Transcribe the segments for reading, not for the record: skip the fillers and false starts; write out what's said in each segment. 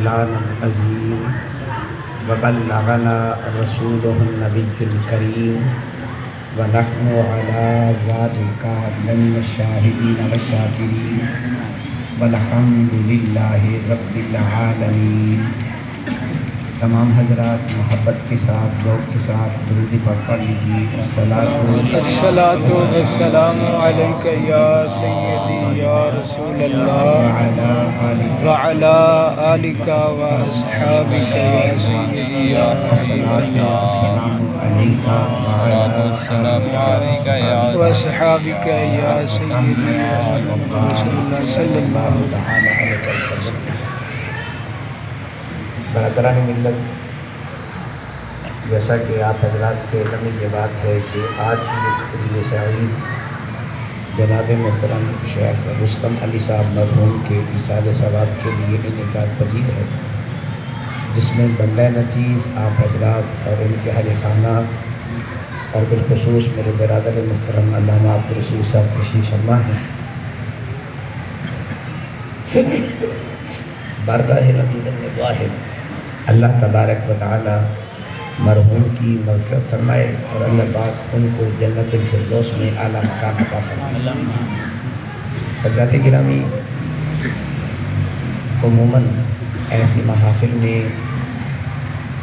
مولانا العظیم وبلغنا رسوله النبی الکریم ونحن علی ذلک من الشاہدین والشاکرین والحمد للہ رب العالمین۔ تمام حضرات محبت کے ساتھ ذوق کے ساتھ درود پاک پڑھ لیجیے۔ الصلاۃ والسلام علیک یا سیدی یا رسول اللہ وعلی آلک واصحابک یا سیدی یا حبیب اللہ واصحابک یا سیدی یا رسول اللہ صلی اللہ علیہ وسلم۔ برادران ملت، جیسا کہ آپ حضرات کے علم میں یہ بات ہے کہ آج کی یہ تقریب سعید جناب محترم شیخ رستم علی صاحب مرحوم کے ایصال ثواب کے لیے انعقاد پذیر ہے، جس میں بندہ نچیز آپ حضرات اور ان کے اہل خانہ اور بالخصوص میرے برادر محترم علامہ عبدالرسول صاحب تشریف فرما ہیں۔ بارگاہ رحمت میں دعا ہے اللہ تبارک و تعالی مرحوم کی مغفرت فرمائے اور اللہ پاک ان کو جنت الفردوس میں اعلیٰ مقام عطا فرمائے۔ حضرات گرامی، عموماً ایسی محافل میں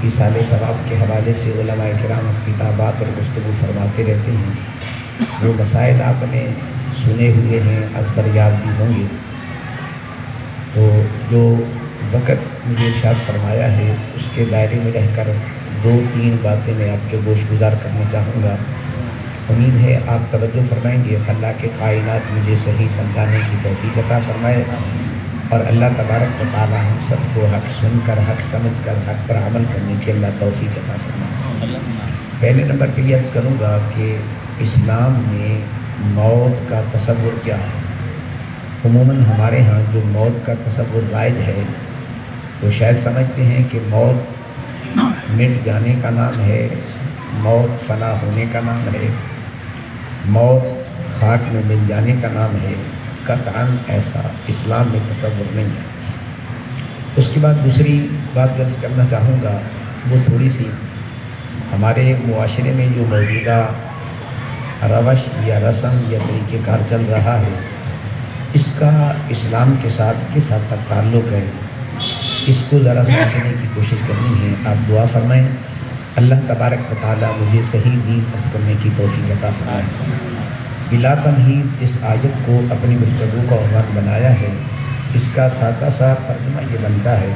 ایصال ثواب کے حوالے سے علماء کرام کتابات اور گفتگو فرماتے رہتے ہیں۔ وہ مسائل آپ نے سنے ہوئے ہیں، ازبر یاد بھی ہوں گے۔ تو جو وقت مجھے ارشاد فرمایا ہے اس کے دائرے میں رہ کر دو تین باتیں میں آپ کے گوش گزار کرنا چاہوں گا۔ امید ہے آپ توجہ فرمائیں گے۔ خلاق کائنات مجھے صحیح سمجھانے کی توفیق عطا فرمائے اور اللہ تبارک و تعالی ہم سب کو حق سن کر، حق سمجھ کر، حق پر عمل کرنے کی اللہ توفیق عطا فرمائے۔ پہلے نمبر پہ یہ عرض کروں گا کہ اسلام میں موت کا تصور کیا ہے۔ عموماً ہمارے ہاں جو موت کا تصور رائج ہے تو شاید سمجھتے ہیں کہ موت مٹ جانے کا نام ہے، موت فنا ہونے کا نام ہے، موت خاک میں مل جانے کا نام ہے۔ قطعاً ایسا اسلام میں تصور نہیں ہے۔ اس کے بعد دوسری بات جو عرض کرنا چاہوں گا وہ تھوڑی سی ہمارے معاشرے میں جو موجودہ روش یا رسم یا طریقہ کار چل رہا ہے، اس کا اسلام کے ساتھ کس حد تک تعلق ہے، اس کو ذرا سمجھنے کی کوشش کرنی ہے۔ آپ دعا فرمائیں اللہ تبارک و تعالی مجھے صحیح دین عرض کرنے کی توفیق عطا فرمائے۔ بلا تمہید جس آیت کو اپنی گفتگو کا عنوان بنایا ہے، اس کا سادہ سا ترجمہ یہ بنتا ہے۔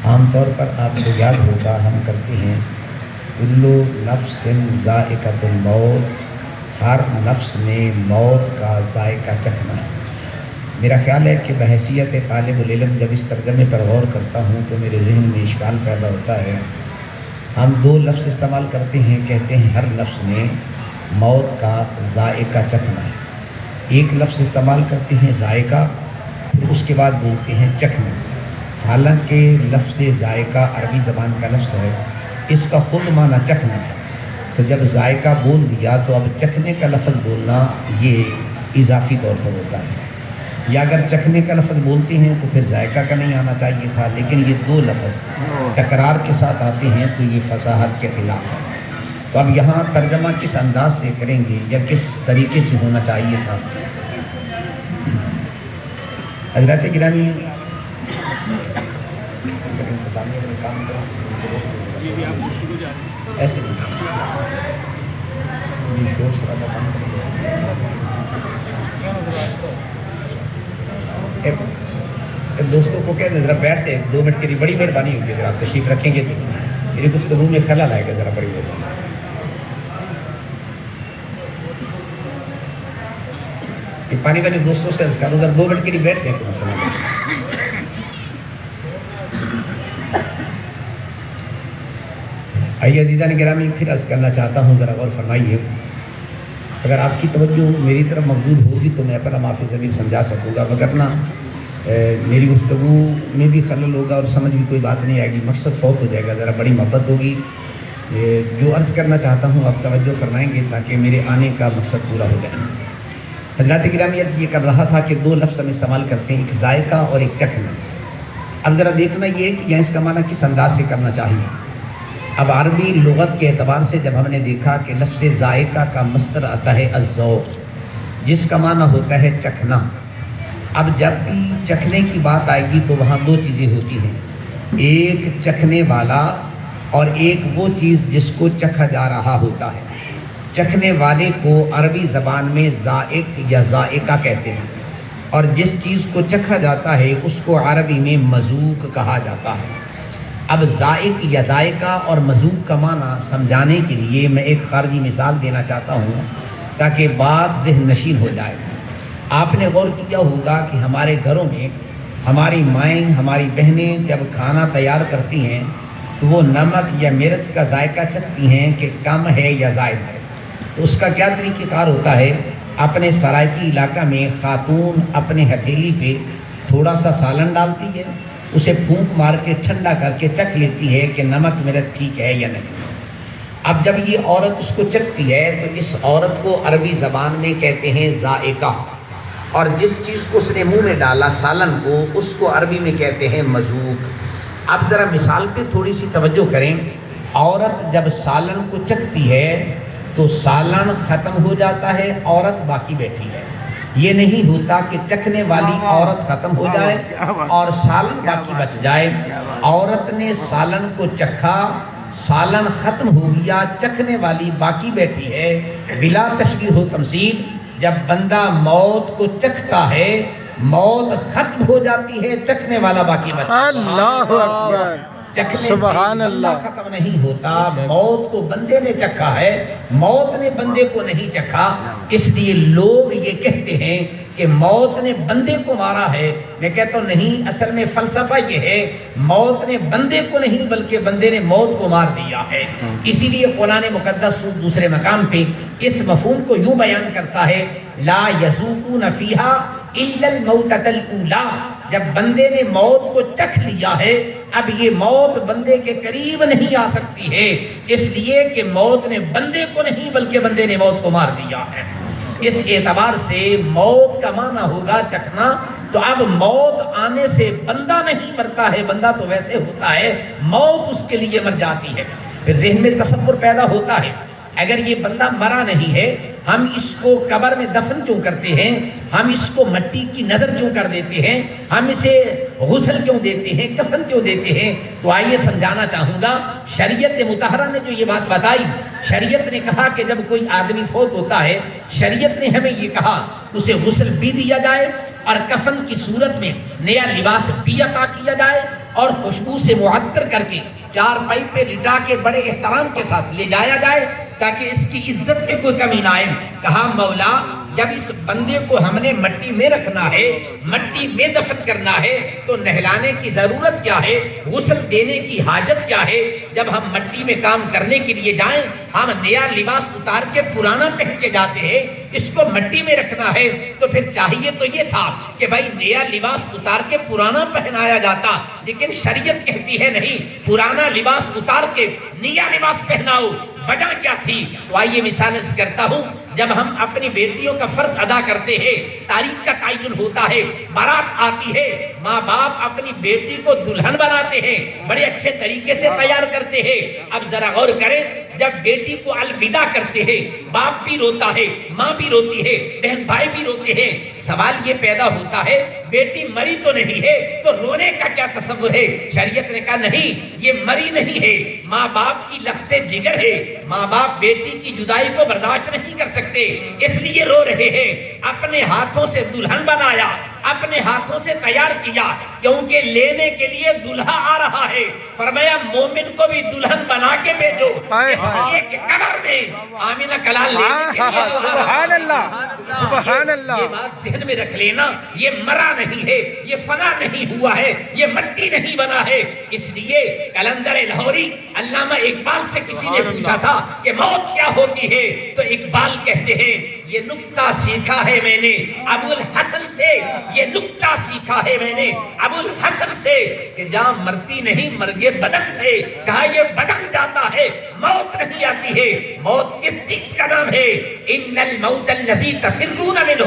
عام طور پر آپ کو یاد ہوگا ہم کرتے ہیں کل نفس ذائقۃ الموت، ہر نفس نے موت کا ذائقہ چکھنا ہے۔ میرا خیال ہے کہ بحیثیت طالب العلم جب اس ترجمے پر غور کرتا ہوں تو میرے ذہن میں اشکال پیدا ہوتا ہے۔ ہم دو لفظ استعمال کرتے ہیں، کہتے ہیں ہر نفس نے موت کا ذائقہ چکھنا ہے۔ ایک لفظ استعمال کرتے ہیں ذائقہ، پھر اس کے بعد بولتے ہیں چکھنا۔ حالانکہ لفظ ذائقہ عربی زبان کا لفظ ہے، اس کا خود معنی چکھنا ہے۔ تو جب ذائقہ بول دیا تو اب چکھنے کا لفظ بولنا یہ اضافی طور پر ہوتا ہے، یا اگر چکھنے کا لفظ بولتے ہیں تو پھر ذائقہ کا نہیں آنا چاہیے تھا، لیکن یہ دو لفظ تکرار کے ساتھ آتے ہیں تو یہ فصاحت کے خلاف ہے۔ تو اب یہاں ترجمہ کس انداز سے کریں گے یا کس طریقے سے ہونا چاہیے تھا؟ حضرات گرامی، ایسے دوستوں کو کہتے ہیں ذرا بیٹھ سے 2 منٹ کے لیے، بڑی مہربانی ہوگی اگر آپ تشریف رکھیں گے تو میری گفتگو میں خلل آئے گا، ذرا بڑی مہربانی۔ پانی والے دوستوں سے عرض کروں ذرا 2 منٹ کے لیے بیٹھ سے آئیے عزیزان گرامی، پھر عرض کرنا چاہتا ہوں ذرا غور فرمائیے۔ اگر آپ کی توجہ میری طرف مبذول ہوگی تو میں اپنا معافی ضمیر سمجھا سکوں گا، وگرنہ میری گفتگو میں بھی خلل ہوگا اور سمجھ بھی کوئی بات نہیں آئے گی، مقصد فوت ہو جائے گا۔ ذرا بڑی محبت ہوگی، جو عرض کرنا چاہتا ہوں آپ توجہ فرمائیں گے تاکہ میرے آنے کا مقصد پورا ہو جائے۔ حضرات گرامی، عرض یہ کر رہا تھا کہ 2 لفظ ہم استعمال کرتے ہیں، ایک ذائقہ اور ایک چکھنا۔ اب ذرا دیکھنا یہ کہ یہاں اس کا معنی کس انداز سے کرنا چاہیے. اب عربی لغت کے اعتبار سے جب ہم نے دیکھا کہ لفظ ذائقہ کا مصدر آتا ہے الذوق، جس کا معنی ہوتا ہے چکھنا. اب جب بھی چکھنے کی بات آئے گی تو وہاں دو چیزیں ہوتی ہیں، ایک چکھنے والا اور ایک وہ چیز جس کو چکھا جا رہا ہوتا ہے. چکھنے والے کو عربی زبان میں ذائق یا ذائقہ کہتے ہیں، اور جس چیز کو چکھا جاتا ہے اس کو عربی میں مذوق کہا جاتا ہے. اب ذائق یا ذائقہ اور مذوق کا معنی سمجھانے کے لیے میں ایک خارجی مثال دینا چاہتا ہوں تاکہ بات ذہن نشین ہو جائے. آپ نے غور کیا ہوگا کہ ہمارے گھروں میں ہماری مائیں، ہماری بہنیں جب کھانا تیار کرتی ہیں تو وہ نمک یا مرچ کا ذائقہ چکھتی ہیں کہ کم ہے یا زائد ہے. تو اس کا کیا طریقہ کار ہوتا ہے؟ اپنے سرائکی علاقہ میں خاتون اپنے ہتھیلی پہ تھوڑا سا سالن ڈالتی ہے، اسے پھونک مار کے ٹھنڈا کر کے چکھ لیتی ہے کہ نمک مرچ ٹھیک ہے یا نہیں. اب جب یہ عورت اس کو چکھتی ہے تو اس عورت کو عربی زبان میں کہتے ہیں ذائقہ، اور جس چیز کو اس نے منہ میں ڈالا سالن کو، اس کو عربی میں کہتے ہیں مذوق. اب ذرا مثال پہ تھوڑی سی توجہ کریں. عورت جب سالن کو چکھتی ہے تو سالن ختم ہو جاتا ہے، عورت باقی بیٹھی ہے. یہ نہیں ہوتا کہ چکھنے والی عورت ختم ہو جائے اور سالن باقی بچ جائے. عورت نے سالن کو چکھا، سالن ختم ہو گیا، چکھنے والی باقی بیٹھی ہے. بلا تشبیہ و تمثیل جب بندہ موت کو چکھتا ہے، موت ختم ہو جاتی ہے، چکھنے والا باقی بچتا ہے. اللہ اکبر، چکھنے سبحان سے اللہ. بندہ ختم نہیں ہوتا، موت کو بندے نے چکھا ہے، موت نے بندے کو نہیں چکھا. اس لیے لوگ یہ کہتے ہیں کہ موت نے بندے کو مارا ہے. میں کہتا ہوں نہیں، اصل میں فلسفہ یہ ہے موت نے بندے کو نہیں بلکہ بندے نے موت کو مار دیا ہے. اسی لیے قرآن مقدس دوسرے مقام پہ اس مفہوم کو یوں بیان کرتا ہے، لا یذوقون فیہا الا الموتۃ الاولی. جب بندے نے موت کو چکھ لیا ہے، اب یہ موت بندے کے قریب نہیں آ سکتی ہے، اس لیے کہ موت نے بندے کو نہیں بلکہ بندے نے موت کو مار دیا ہے. اس اعتبار سے موت کا معنی ہوگا چکھنا. تو اب موت آنے سے بندہ نہیں مرتا ہے، بندہ تو ویسے ہوتا ہے، موت اس کے لیے مر جاتی ہے. پھر ذہن میں تصور پیدا ہوتا ہے، اگر یہ بندہ مرا نہیں ہے، ہم اس کو قبر میں دفن کیوں کرتے ہیں؟ ہم اس کو مٹی کی نظر کیوں کر دیتے ہیں؟ ہم اسے غسل کیوں دیتے ہیں؟ کفن کیوں دیتے ہیں؟ تو آئیے سمجھانا چاہوں گا. شریعت مطہرہ نے جو یہ بات بتائی، شریعت نے کہا کہ جب کوئی آدمی فوت ہوتا ہے، شریعت نے ہمیں یہ کہا اسے غسل بھی دیا جائے اور کفن کی صورت میں نیا لباس بھی عطا کیا جائے اور خوشبو سے معطر کر کے چار پائی پہ لٹا کے بڑے احترام کے ساتھ لے جایا جائے تاکہ اس کی عزت میں کوئی کمی نہ آئے. کہا مولا جب اس بندے کو ہم نے مٹی میں رکھنا ہے، مٹی میں دفن کرنا ہے، تو نہلانے کی ضرورت کیا ہے؟ غسل دینے کی حاجت کیا ہے؟ جب ہم مٹی میں کام کرنے کے لیے جائیں، ہم نیا لباس اتار کے پرانا پہن کے جاتے ہیں، اس کو مٹی میں رکھنا ہے تو پھر چاہیے تو یہ تھا کہ بھائی نیا لباس اتار کے پرانا پہنایا جاتا، لیکن شریعت کہتی ہے نہیں، پرانا لباس اتار کے نیا لباس پہناؤ. وجہ کیا تھی؟ تو آئیے مثال عرض کرتا ہوں. جب ہم اپنی بیٹیوں کا فرض ادا کرتے ہیں، تاریخ کا تعین ہوتا ہے، بارات آتی ہے، ماں باپ اپنی بیٹی کو دلہن بناتے ہیں، بڑے اچھے طریقے سے تیار کرتے ہیں. اب ذرا غور کریں، جب بیٹی کو الوداع کرتے ہیں، باپ بھی روتا ہے، ماں بھی روتی ہے، بہن بھائی بھی روتے ہیں. سوال یہ پیدا ہوتا ہے بیٹی مری تو نہیں ہے تو رونے کا کیا تصور ہے؟ شریعت نے کہا نہیں، یہ مری نہیں ہے، ماں باپ کی لخت جگر ہے، ماں باپ بیٹی کی جدائی کو برداشت نہیں کر سکتے اس لیے رو رہے ہیں. اپنے ہاتھوں سے دلہن بنایا، اپنے ہاتھوں سے تیار کیا، کیونکہ لینے کے لیے دلہا آ رہا ہے. فرمایا مومن کو بھی دلہن بنا کے بھیجو، اس لیے کہ قبر میں آمینہ کلال لینے کے لیے. سبحان اللہ، سبحان اللہ. یہ بات ذہن میں رکھ لینا، یہ مرا نہیں ہے، یہ فنا نہیں ہوا ہے، یہ مٹی نہیں بنا ہے. اس لیے کلندر لاہوری علامہ اقبال سے کسی نے پوچھا تھا کہ موت کیا ہوتی ہے، تو اقبال کہتے ہیں یہ نکتہ سیکھا ہے میں نے ابو الحسن سے، یہ نکتہ سیکھا ہے میں نے ابو الحسن سے کہ جہاں مرتی نہیں مرگے بدن سے. کہا یہ بدن جاتا ہے موت نہیں آتی ہے۔ موت کس چیز کا نام ہے؟ ان الموت الذی تفرون منہ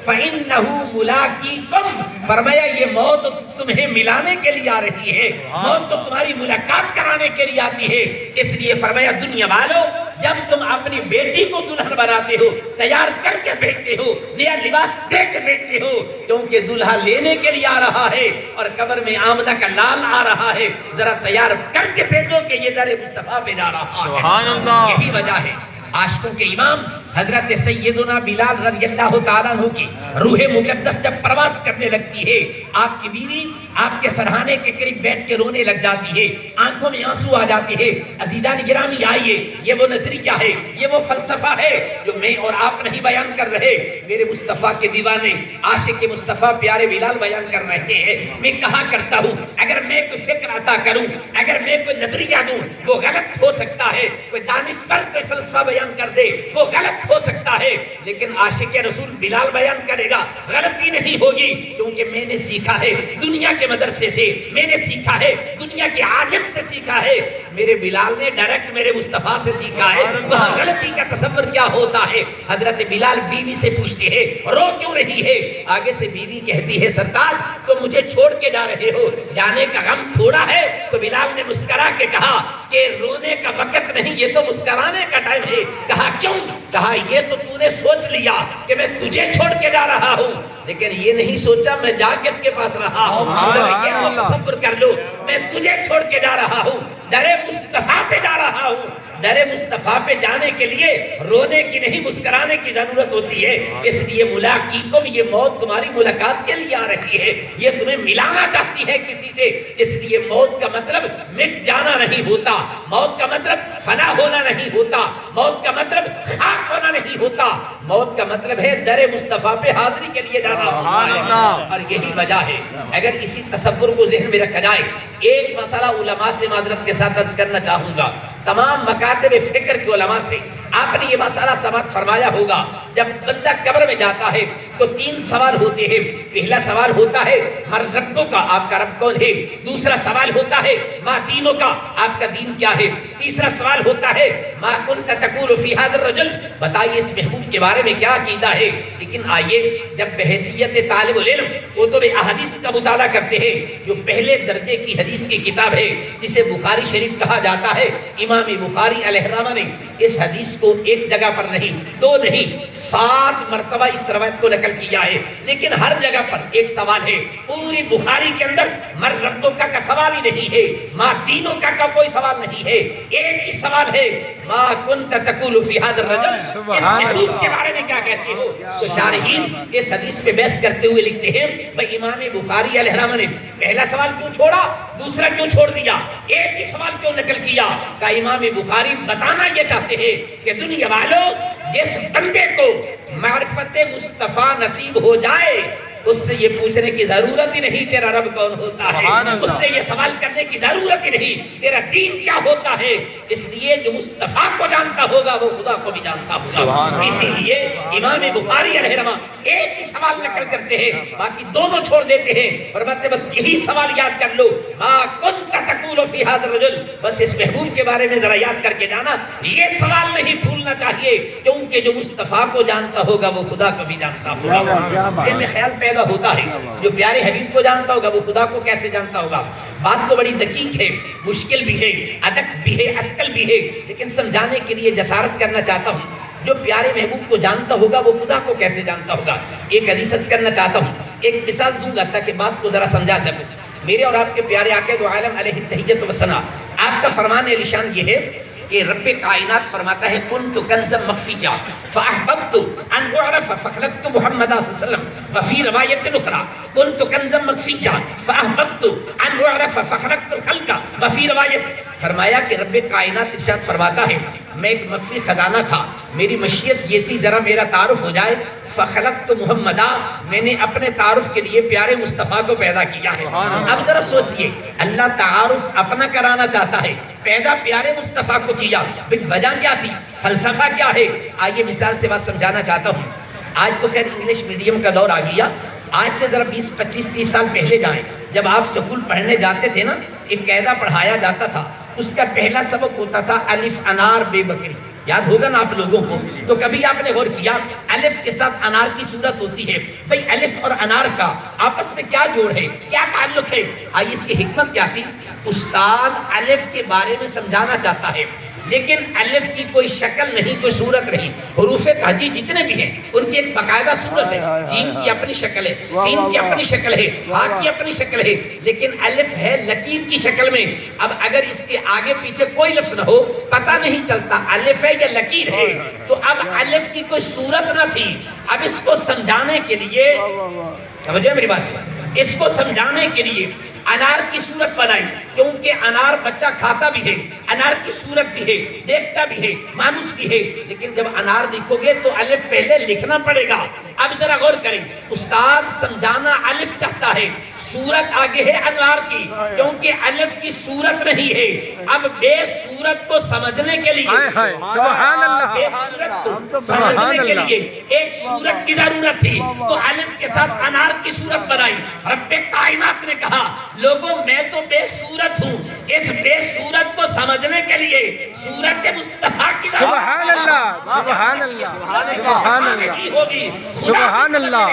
فانہ ملاقیکم، فرمایا یہ موت تمہیں ملانے کے لیے آ رہی ہے، موت تو تمہاری ملاقات کرانے کے لیے آتی ہے۔ اس لیے فرمایا دنیا والوں، جب تم اپنی بیٹی کو دلہن بناتے ہو، تیار کر کے بھیجتے ہو، نیا لباس دے کے بھیجتے ہو، کیونکہ دلہا لینے کے لیے آ رہا ہے اور قبر میں آمنہ کا لال آ رہا ہے، ذرا تیار کر کے بھیجو کہ یہ در مصطفیٰ پہ جا رہا ہے۔ سبحان اللہ۔ یہی وجہ ہے عاشقوں کے امام حضرت سیدنا بلال رضی اللہ تعالیٰ عنہ کی روح مقدس جب پرواز کرنے لگتی ہے، آپ کی بیوی آپ کے سرہانے کے قریب بیٹھ کے رونے لگ جاتی ہے، آنکھوں میں آنسو آ جاتے ہیں۔ عزیزان گرامی آئیے، یہ وہ نظریہ ہے، یہ وہ فلسفہ ہے جو میں اور آپ نہیں بیان کر رہے، میرے مصطفیٰ کے دیوانے عاشق مصطفیٰ پیارے بلال بیان کر رہے ہیں۔ میں کہا کرتا ہوں اگر میں کوئی فکر عطا کروں، اگر میں کوئی نظریہ دوں، وہ غلط ہو سکتا ہے، کوئی دانشور کوئی فلسفہ بیان کر دے وہ غلط ہو سکتا ہے، لیکن عاشق رسول بلال بیان کرے گا غلطی نہیں ہوگی، کیونکہ میں نے سیکھا ہے دنیا کے مدرسے سے، میں نے سیکھا ہے دنیا کے عالم سے سیکھا ہے، میرے بلال نے ڈائریکٹ میرے مصطفیٰ سے سیکھا ہے۔ وہاں غلطی کا تصور کیا ہوتا ہے؟ حضرت بلال بیوی سے پوچھتے ہیں رو کیوں رہی ہے؟ آگے سے بیوی کہتی ہے سرتاج تم مجھے چھوڑ کے جا رہے ہو، جانے کا غم تھوڑا ہے؟ تو بلال نے مسکرا کے کہا کہ رونے کا وقت نہیں، یہ تو مسکرانے کا ٹائم ہے۔ کہا کیوں؟ کہا یہ تو تو نے سوچ لیا کہ میں تجھے چھوڑ کے جا رہا ہوں، لیکن یہ نہیں سوچا میں جا کس کے پاس رہا ہوں۔ یہ تو تصور کر لو میں تجھے چھوڑ کے جا رہا ہوں، در مصطفیٰ پہ جا رہا ہوں۔ در مصطفیٰ پہ جانے کے لیے رونے کی نہیں مسکرانے کی ضرورت ہوتی ہے، اس لیے ملاقیکم، یہ موت تمہاری ملاقات کے لیے آ رہی ہے، یہ تمہیں ملانا چاہتی ہے کسی سے، اس لیے موت کا مطلب مٹ جانا نہیں ہوتا، موت کا مطلب فنا ہونا نہیں ہوتا، موت کا مطلب خاک ہونا نہیں ہوتا، موت کا مطلب ہے در مصطفیٰ پہ حاضری کے لیے جانا ہوتا ہے۔ اور یہی وجہ ہے اگر اسی تصور کو ذہن میں رکھا جائے، ایک مسئلہ علماء سے معذرت کے ساتھ عرض کرنا چاہوں گا، تمام مکاتب فکر کے علماء سے آپ نے یہ مسئلہ سماعت فرمایا ہوگا، جب بندہ قبر میں جاتا ہے تو تین سوال ہوتے ہیں۔ پہلا سوال ہوتا ہے من ربوں کا، آپ کا رب کون ہے؟ دوسرا سوال ہوتا ہے ما دینوں کا، آپ کا دین کیا ہے؟ تیسرا سوال ہوتا ہے ما کنت تقول فی ھذا الرجل، بتائیے اس محبوب کے بارے میں کیا عقیدہ ہے۔ لیکن آئیے جب بحیثیت طالب العلم کتب احادیث کا مطالعہ کرتے ہیں، جو پہلے درجے کی حدیث کی کتاب ہے جسے بخاری شریف کہا جاتا ہے، امام بخاری علیہ الرحمہ نے اس حدیث کو ایک جگہ پر نہیں، دو نہیں، 7 مرتبہ اس روایت کو نقل کیا ہے، لیکن ہر جگہ پر ایک سوال ہے۔ پوری بخاری کے اندر من ربوں کا سوال ہی نہیں ہے، ما دینوں کا کوئی سوال نہیں ہے، ایک ہی سوال ہے ما کنت تقول فی ھذا الرجل، اس محبوب کے بارے میں کیا کہتے ہو؟ تو شارحین اس حدیث پہ بحث کرتے ہوئے لکھتے ہیں بھائی امام بخاری علیہ الرحمہ نے پہلا سوال کیوں چھوڑا، دوسرا کیوں چھوڑ دیا، ایک ہی سوال کیوں نقل کیا؟ کہ امام بخاری بتانا یہ چاہتے ہیں کہ دنیا والوں جس بندے کو معرفت مصطفیٰ نصیب ہو جائے اس سے یہ پوچھنے کی ضرورت ہی نہیں تیرا رب کون ہوتا ہے، اس سے یہ سوال کرنے کی ضرورت ہی نہیں تیرا دین کیا ہوتا ہے، اس لیے جو مصطفیٰ کو جانتا ہوگا وہ خدا کو بھی جانتا ہوگا۔ اسی لیے امام بخاری علیہ الرحمہ ایک ہی سوال نقل کرتے ہیں، باقی دونوں چھوڑ دیتے ہیں، فرماتے بس یہی سوال یاد کر لو ما کنت تقول فی ھذا الرجل، بس اس محبوب کے بارے میں ذرا یاد کر کے جانا، یہ سوال نہیں بھولنا چاہیے، کیونکہ جو مصطفیٰ کو جانتا ہوگا وہ خدا کو بھی جانتا ہوگا۔ ذہن میں خیال پیدا ہوتا ہے جو پیارے حبیب کو جانتا ہوگا وہ خدا کو کیسے جانتا ہوگا۔ بات تو بڑی دقیق ہے، مشکل بھی ہے، ادق بھی ہے، اسکل بھی ہے، لیکن سمجھانے کے لیے جسارت کرنا چاہتا ہوں۔ جو پیارے محبوب کو جانتا ہوگا وہ خدا کو کیسے جانتا ہوگا؟ ایک حدیث عرض کرنا چاہتا ہوں، ایک مثال دوں گا تاکہ بات کو ذرا سمجھا سکوں۔ میرے اور آپ کے پیارے آقا دو عالم علیہ التحیۃ و ثنا، آپ کا فرمان عالیشان یہ ہے کہ رب کائنات فرماتا ہے کنت کنزا مخفیا فاحببت ان اعرف فخلقت محمد صلی اللہ علیہ وسلم، وفی روایت اخرى کنت کنزا مخفیا فاحببت ان اعرف فخلقت الخلق، وفی روایت فرمایا کہ رب کائنات ارشاد فرماتا ہے میں ایک مخفی خزانہ تھا، میری مشیت یہ تھی ذرا میرا تعارف ہو جائے، فخلقت محمدہ، میں نے اپنے تعارف کے لیے پیارے مصطفیٰ کو پیدا کیا ہے۔ اب ذرا سوچئے اللہ تعارف اپنا کرانا چاہتا ہے، پیدا پیارے مصطفیٰ کو کیا، وجہ کیا تھی، فلسفہ کیا ہے؟ آئیے مثال سے بات سمجھانا چاہتا ہوں۔ آج تو خیر انگلش میڈیم کا دور آ گیا، آج سے ذرا 20 25 30 سال پہلے جائیں، جب آپ سکول پڑھنے جاتے تھے نا، ایک قاعدہ پڑھایا جاتا تھا اس کا پہلا سبق ہوتا تھا الف انار بے بکری، یاد ہوگا نا آپ لوگوں کو؟ تو کبھی آپ نے غور کیا الف کے ساتھ انار کی صورت ہوتی ہے، بھئی الف اور انار کا آپس میں کیا جوڑ ہے، کیا تعلق ہے؟ آئیے اس کی حکمت کیا تھی؟ استاد الف کے بارے میں سمجھانا چاہتا ہے، لیکن الف کی کوئی شکل نہیں، کوئی صورت نہیں۔ حروف تہجی جتنے بھی ہیں ان کی ایک باقاعدہ صورت ہے، جیم کی اپنی شکل ہے، سین کی اپنی شکل ہے، ہا کی اپنی شکل ہے، لیکن الف ہے لکیر کی شکل میں۔ اب اگر اس کے آگے پیچھے کوئی لفظ نہ ہو، پتہ نہیں چلتا الف ہے یا لکیر ہے۔ تو اب الف کی کوئی صورت نہ تھی، اب اس کو سمجھانے کے لیے، سمجھے میری بات؟ اس کو سمجھانے کے لیے انار کی صورت بنائی، کیونکہ انار بچہ کھاتا بھی ہے، انار کی صورت بھی ہے، دیکھتا بھی ہے، مانوس بھی ہے، لیکن جب انار لکھو گے تو الف پہلے لکھنا پڑے گا۔ اب ذرا غور کریں، استاد سمجھانا الف چاہتا ہے، صورت آگے ہے انار کی، کیونکہ الف کی صورت نہیں ہے۔ اب بے صورت کو سمجھنے کے لیے، سبحان اللہ، بے صورت کو سمجھنے کے لیے ایک صورت کی ضرورت تھی، تو الف کے ساتھ انار کی صورت بنائی۔ رب کائنات نے کہا لوگوں میں تو بے صورت ہوں، اس بے صورت کو سمجھنے کے لیے صورت مصطفیٰ کی سبحان اللہ، سبحان اللہ، سبحان اللہ، ہوگی۔ سبحان اللہ۔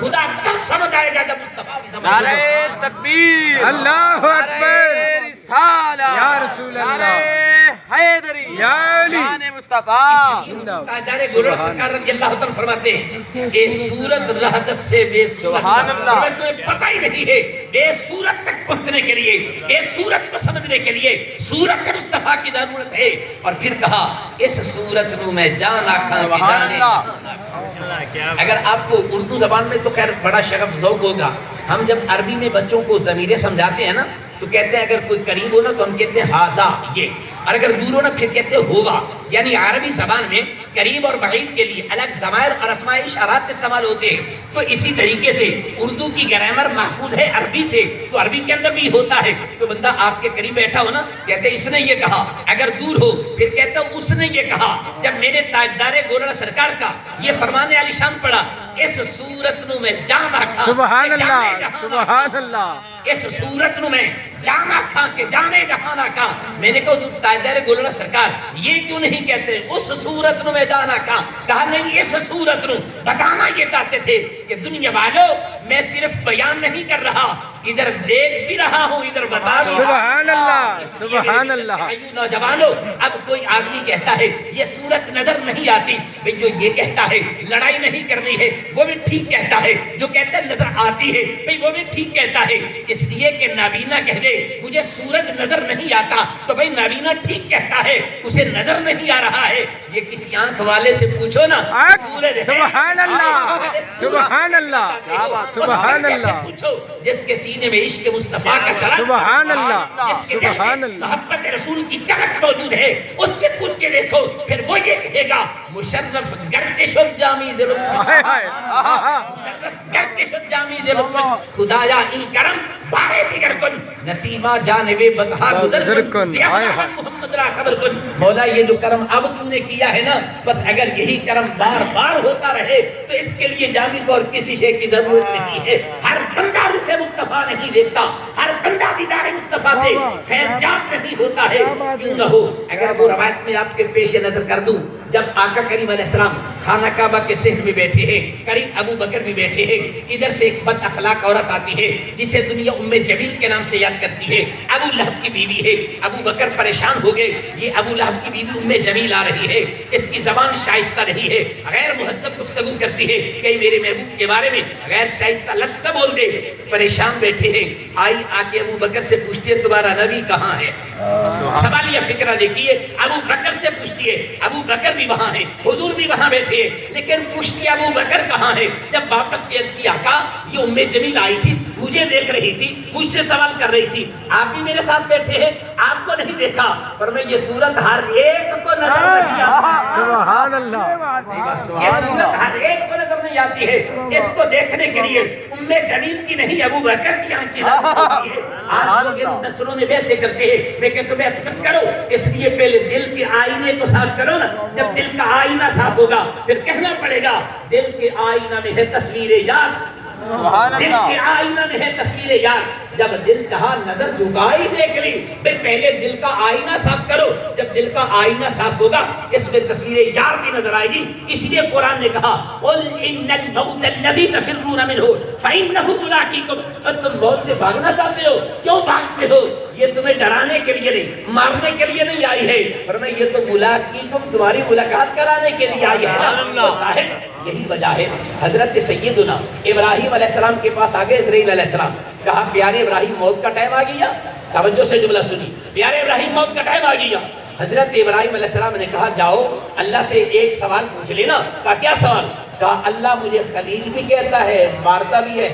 خدا تب سمجھ آئے گا جب مصطفیٰ بھی سمجھ آئے گا۔ نعرہ تکبیر، اللہ اکبر، رسالہ، یا رسول اللہ، حیدری، یا علی، شان مصطفیٰ۔ تاجدار گولڑ سرکار رضی اللہ تعالیٰ فرماتے ہیں اے صورت رہدت سے بے صورت، سبحان اللہ، تمہیں پتہ ہی نہیں ہے بے صورت تک پہنچنے کے لیے، بے صورت کو سمجھنے کے لیے صورت مصطفیٰ کی ضرورت ہے۔ اور پھر کہا اس صورت نو میں جان آکھاں کی سبحان جانے۔ اللہ۔ اگر آپ کو اردو زبان میں تو خیر بڑا شغف ذوق ہوگا، ہم جب عربی میں بچوں کو ضمیریں سمجھاتے ہیں نا تو کہتے ہیں اگر کوئی قریب ہو نا تو ہم کہتے ہیں ہاذا یہ، اور اگر دور ہو نا پھر کہتے ہیں ہوا۔ یعنی عربی زبان میں قریب اور بعید کے لیے الگ ضمائر اور اسماء اشارات استعمال ہوتے ہیں، تو اسی طریقے سے اردو کی گرامر محفوظ ہے عربی سے، تو عربی کے اندر بھی ہوتا ہے۔ تو بندہ آپ کے قریب بیٹھا ہو نا کہتے ہیں اس نے یہ کہا، اگر دور ہو پھر کہتا ہوں اس نے یہ کہا۔ جب میرے تاجدار گولڑا سرکار کا یہ فرمان عالی شان پڑا اس صورت نو میں جان آکھاں سبحان اللہ، سبحان اللہ، اس صورت نو میں جانا کھا کے جانے جہانا کا، میں نے کہا تاجدار گولڑا سرکار یہ کیوں نہیں کہتے اس صورت نو میں جانا کا؟ کہا نہیں، اس صورت نو بتانا یہ چاہتے تھے کہ دنیا والوں میں صرف بیان نہیں کر رہا، ادھر دیکھ بھی رہا ہوں، ادھر بتا بھی رہا ہوں۔ سبحان اللہ، سبحان اللہ۔ نوجوانوں اب کوئی آدمی کہتا ہے یہ صورت نظر نہیں آتی، بھئی جو یہ کہتا ہے لڑائی نہیں کرنی ہے وہ بھی ٹھیک کہتا ہے، جو کہتا ہے نظر آتی ہے بھئی وہ بھی ٹھیک کہتا ہے۔ اس لیے کہ نابینا کہہ دے مجھے سورج نظر نہیں آتا تو بھئی نابینا ٹھیک کہتا ہے، اسے نظر نہیں آ رہا ہے۔ یہ کسی آنکھ والے سے پوچھو نا سورج ہے، سبحان اللہ، سبحان اللہ، سبحان اللہ، پوچھو جس کے سینے میں عشق مصطفیٰ کا چلا، سبحان اللہ، جس کے دل میں سبحان اللہ، محبت رسول کی چمک موجود ہے، اس سے پوچھ کے دیکھو، پھر وہ یہ کہے گا مشرف گرچہ شد جامی ذی لطف، مشرف گرچہ شد جامی ذی لطف، خدایا ای کرم بارے دیگر کن، نسیمہ جانب بدہا گزر کن، زیادہ محمد را خبر کن۔ مولا یہ جو کرم اب تو نے کیا ہے نا، بس اگر یہی کرم بار بار ہوتا رہے تو اس کے لیے جامی کو اور کسی شے کی ضرورت نہیں ہے۔ ہر بندہ روح مصطفیٰ نہیں دیکھتا، ہر بندہ دیدار مصطفیٰ سے فیض یاب نہیں ہوتا ہے، کیوں نہ ہو۔ اگر وہ روایت میں آپ کے پیش نظر کر دوں، جب آقا کریم علیہ السلام خانہ کعبہ کے صحن میں بیٹھے ہیں، قریب ابو بکر بھی بیٹھے ہیں، ادھر سے ایک بد اخلاق عورت آتی ہے جسے دنیا ام جمیل کے نام سے یاد کرتی ہے، ابو لہب کی بیوی ہے۔ ابو بکر پریشان ہو گئے، یہ ابو لہب کی بیوی ام جمیل آ رہی ہے، اس کی زبان شائستہ نہیں ہے، غیر مہذب گفتگو کرتی ہے، کہیں میرے محبوب کے بارے میں غیر شائستہ لفظ نہ بول دے۔ پریشان بیٹھے ہیں، آئی آ کے ابو بکر سے پوچھتی ہے تمہارا نبی کہاں ہے؟ سوال یا فکرہ دیکھیے، ابو بکر سے پوچھتی ہے، ابو بکر بھی وہاں ہیں، حضور بھی وہاں بیٹھے ہیں، لیکن پوچھتی ابو بکر کہاں ہے؟ جب واپس کیس کی آقا یہ ام جمیل آئی تھی، مجھے دیکھ رہی تھی، مجھ سے سوال کر رہی تھی، آپ بھی میرے ساتھ بیٹھے ہیں، آپ کو نہیں دیکھا۔ فرمایا یہ صورت ہر ایک کو نظر نہیں آتی، سبحان اللہ، یہ صورت ہر ایک کو نظر نہیں آتی ہے، اس کو دیکھنے کے لیے ام جمیل کی نہیں ابو بکر کی آنکھ کی ضرورت ہوتی ہے۔ آج لوگ ان نصروں میں ویسے کرتے ہیں، میں کہ تمہیں اسپت کرو، اس لیے پہلے دل کے آئینے کو صاف کرو نا، جب دل کا آئینہ صاف ہوگا پھر کہنا پڑے گا دل کے آئینہ میں ہے تصویر یاد، سبحان دل اللہ. کے آئینہ میں ہے تصویر یار. جب دل چاہا نظر جھکائی دیکھ لی. پھر پہلے دل کا آئینہ صاف کرو. جب دل کا آئینہ صاف ہوگا اس میں تصویر یار بھی نظر آئے گی. اس لیے قرآن نے کہا قل ان الموت الذی تفرون منہ فانہ ملاقیکم. تم موت سے بھاگنا چاہتے ہو, کیوں بھاگتے ہو؟ یہ تمہیں ڈرانے کے لیے نہیں, مارنے کے لیے نہیں آئی ہے. فرمایا یہ تو ملاقیکم, تمہاری ملاقات کرانے کے لیے آئی ہے. تو صاحب یہی وجہ ہے حضرت سیدنا ابراہیم علیہ السلام کے پاس آگے اسرائیل علیہ السلام. کہا پیارے ابراہیم موت کا ٹائم آ گیا. توجہ سے جملہ سنی, پیارے ابراہیم موت کا ٹائم آ گیا. حضرت ابراہیم علیہ السلام نے کہا جاؤ اللہ سے ایک سوال پوچھ لینا. کہا کیا سوال؟ کہا اللہ مجھے خلیل بھی کہتا ہے مارتا بھی ہے.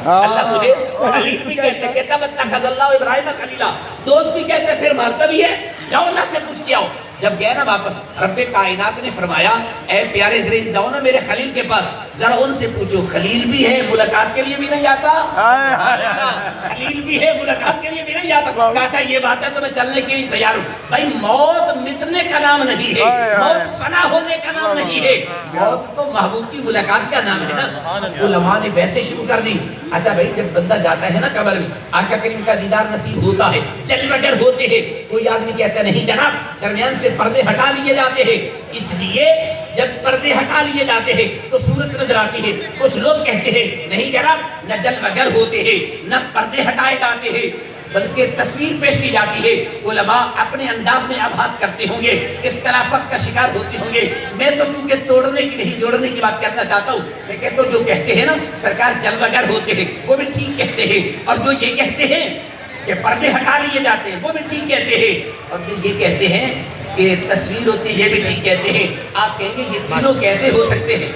اللہ مجھے خلیل بھی کہتے, کہتا واتخذ اللہ ابراہیم خلیلا, دوست بھی کہتے پھر مارتا بھی ہے. جاؤ اللہ سے پوچھ کے آؤ. جب گئے نا واپس, رب کائنات نے فرمایا اے پیارے اسرائیل جاؤ نا میرے خلیل کے پاس, ذرا ان سے پوچھو خلیل بھی ہے ملاقات کے لیے بھی نہیں آتا. خلیل بھی ہے ملاقات کے لیے بھی نہیں آتا. کہا اچھا یہ بات ہے تو میں چلنے کے لیے تیار ہوں. بھائی موت مٹنے کا نام نہیں ہے, موت فنا ہونے کا نام نہیں ہے, موت تو محبوب کی ملاقات کا نام ہے نا. علماء نے بحثیں شروع کر دی. اچھا بھائی جب بندہ جاتا ہے نا قبر میں, آقا کریم کا دیدار نصیب ہوتا ہے, چل بغیر ہوتے ہیں, کوئی آدمی کہتا ہے نہیں جناب درمیان سے پردے ہٹا لیے جاتے ہیں. اس لیے جب پردے ہٹا لیے جاتے ہیں تو صورت نظر آتی ہے. کچھ لوگ کہتے ہیں نہیں جناب نہ جل بغیر ہوتے ہیں نہ پردے ہٹائے جاتے ہیں بلکہ تصویر پیش کی جاتی ہے. علماء اپنے انداز میں آبھاس کرتے ہوں گے, اختلافات کا شکار ہوتے ہوں گے. میں تو چونکہ توڑنے کی نہیں جوڑنے کی بات کرنا چاہتا ہوں. میں کہتا ہوں جو کہتے ہیں نا سرکار جل بغیر ہوتے ہیں وہ بھی ٹھیک کہتے ہیں, اور جو یہ کہتے ہیں کہ پردے ہٹا لیے جاتے ہیں وہ بھی ٹھیک کہتے ہیں, اور جو یہ کہتے ہیں کہ تصویر ہوتی ہے یہ بھی ٹھیک کہتے ہیں. آپ کہیں گے یہ تینوں کیسے ہو سکتے ہیں؟